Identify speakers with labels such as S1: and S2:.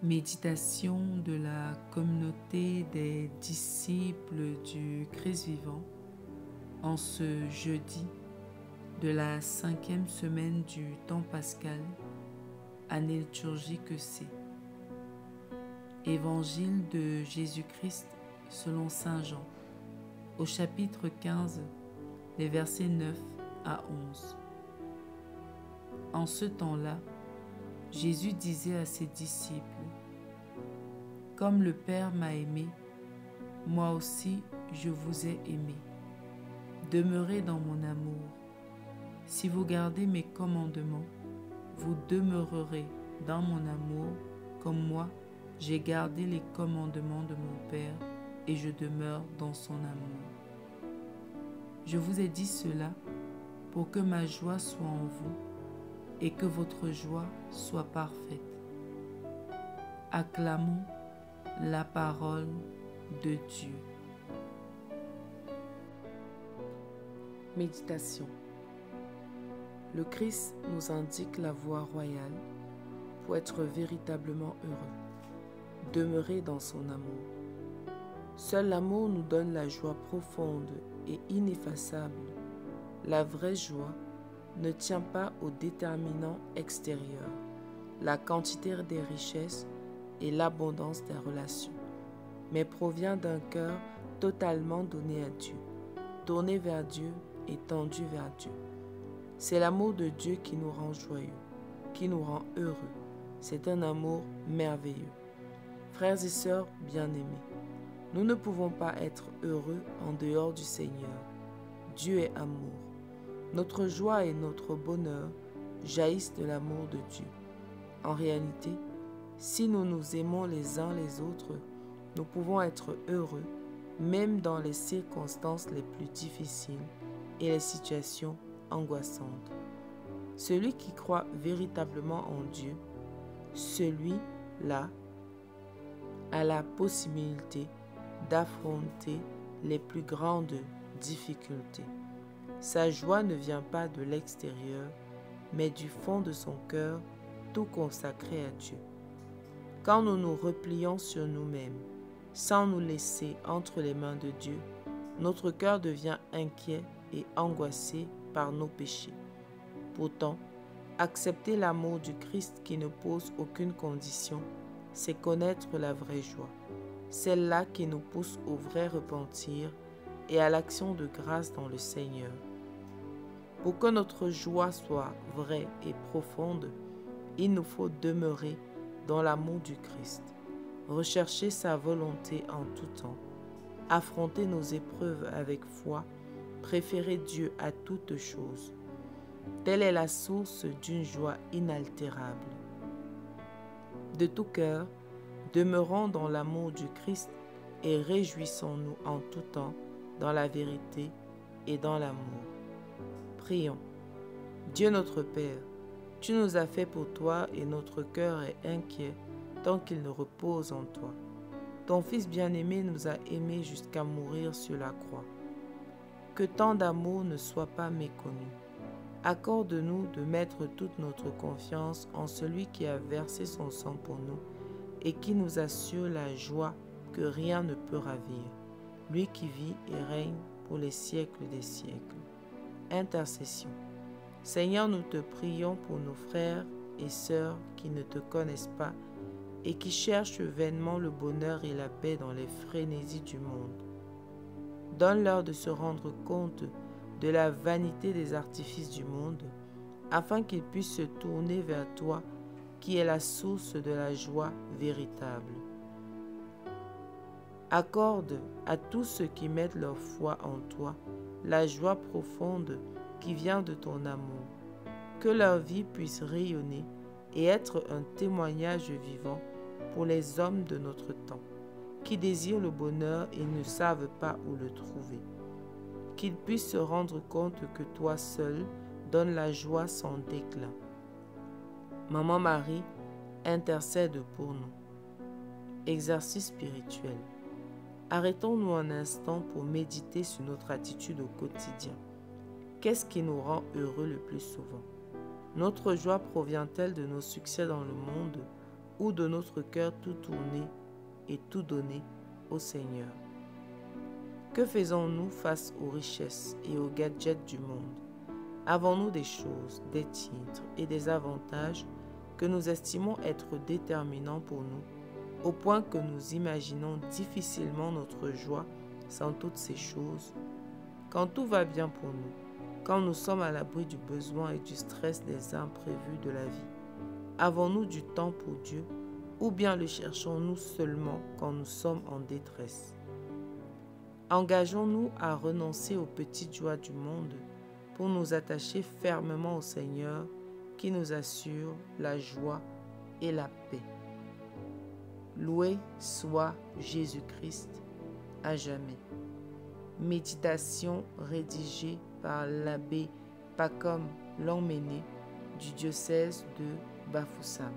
S1: Méditation de la communauté des disciples du Christ vivant en ce jeudi de la 5e semaine du temps pascal, année liturgique C. Évangile de Jésus-Christ selon saint Jean, au chapitre 15, les versets 9 à 11. En ce temps-là, Jésus disait à ses disciples: « Comme le Père m'a aimé, moi aussi je vous ai aimé. Demeurez dans mon amour. Si vous gardez mes commandements, vous demeurerez dans mon amour, comme moi j'ai gardé les commandements de mon Père et je demeure dans son amour. Je vous ai dit cela pour que ma joie soit en vous et que votre joie soit parfaite. » Acclamons la parole de Dieu. Méditation. Le Christ nous indique la voie royale pour être véritablement heureux. Demeurer dans son amour. Seul l'amour nous donne la joie profonde et ineffaçable. La vraie joie ne tient pas aux déterminants extérieurs, la quantité des richesses et l'abondance des relations, mais provient d'un cœur totalement donné à Dieu, tourné vers Dieu et tendu vers Dieu. C'est l'amour de Dieu qui nous rend joyeux, qui nous rend heureux. C'est un amour merveilleux. Frères et sœurs bien-aimés, nous ne pouvons pas être heureux en dehors du Seigneur. Dieu est amour. Notre joie et notre bonheur jaillissent de l'amour de Dieu. En réalité, si nous nous aimons les uns les autres, nous pouvons être heureux, même dans les circonstances les plus difficiles et les situations angoissantes. Celui qui croit véritablement en Dieu, celui-là a la possibilité d'affronter les plus grandes difficultés. Sa joie ne vient pas de l'extérieur, mais du fond de son cœur, tout consacré à Dieu. Quand nous nous replions sur nous-mêmes, sans nous laisser entre les mains de Dieu, notre cœur devient inquiet et angoissé par nos péchés. Pourtant, accepter l'amour du Christ qui ne pose aucune condition, c'est connaître la vraie joie, celle-là qui nous pousse au vrai repentir et à l'action de grâce dans le Seigneur. Pour que notre joie soit vraie et profonde, il nous faut demeurer dans l'amour du Christ, rechercher sa volonté en tout temps, affronter nos épreuves avec foi, préférer Dieu à toute chose. Telle est la source d'une joie inaltérable. De tout cœur, demeurons dans l'amour du Christ et réjouissons-nous en tout temps dans la vérité et dans l'amour. Prions. Dieu notre Père, tu nous as fait pour toi et notre cœur est inquiet tant qu'il ne repose en toi. Ton Fils bien-aimé nous a aimés jusqu'à mourir sur la croix. Que tant d'amour ne soit pas méconnu. Accorde-nous de mettre toute notre confiance en celui qui a versé son sang pour nous et qui nous assure la joie que rien ne peut ravir, lui qui vit et règne pour les siècles des siècles. Intercession. Seigneur, nous te prions pour nos frères et sœurs qui ne te connaissent pas et qui cherchent vainement le bonheur et la paix dans les frénésies du monde. Donne-leur de se rendre compte de la vanité des artifices du monde, afin qu'ils puissent se tourner vers toi, qui est la source de la joie véritable. Accorde à tous ceux qui mettent leur foi en toi la joie profonde qui vient de ton amour, que leur vie puisse rayonner et être un témoignage vivant pour les hommes de notre temps, qui désirent le bonheur et ne savent pas où le trouver. Qu'ils puissent se rendre compte que toi seul donnes la joie sans déclin. Maman Marie, intercède pour nous. Exercice spirituel. Arrêtons-nous un instant pour méditer sur notre attitude au quotidien. Qu'est-ce qui nous rend heureux le plus souvent? Notre joie provient-elle de nos succès dans le monde ou de notre cœur tout tourner et tout donner au Seigneur? Que faisons-nous face aux richesses et aux gadgets du monde? Avons-nous des choses, des titres et des avantages que nous estimons être déterminants pour nous, au point que nous imaginons difficilement notre joie sans toutes ces choses? Quand tout va bien pour nous, quand nous sommes à l'abri du besoin et du stress des imprévus de la vie, avons-nous du temps pour Dieu ou bien le cherchons-nous seulement quand nous sommes en détresse? Engageons-nous à renoncer aux petites joies du monde pour nous attacher fermement au Seigneur qui nous assure la joie et la paix. Loué soit Jésus-Christ à jamais. Méditation rédigée par l'abbé Pacôme Longmené du diocèse de Bafoussam.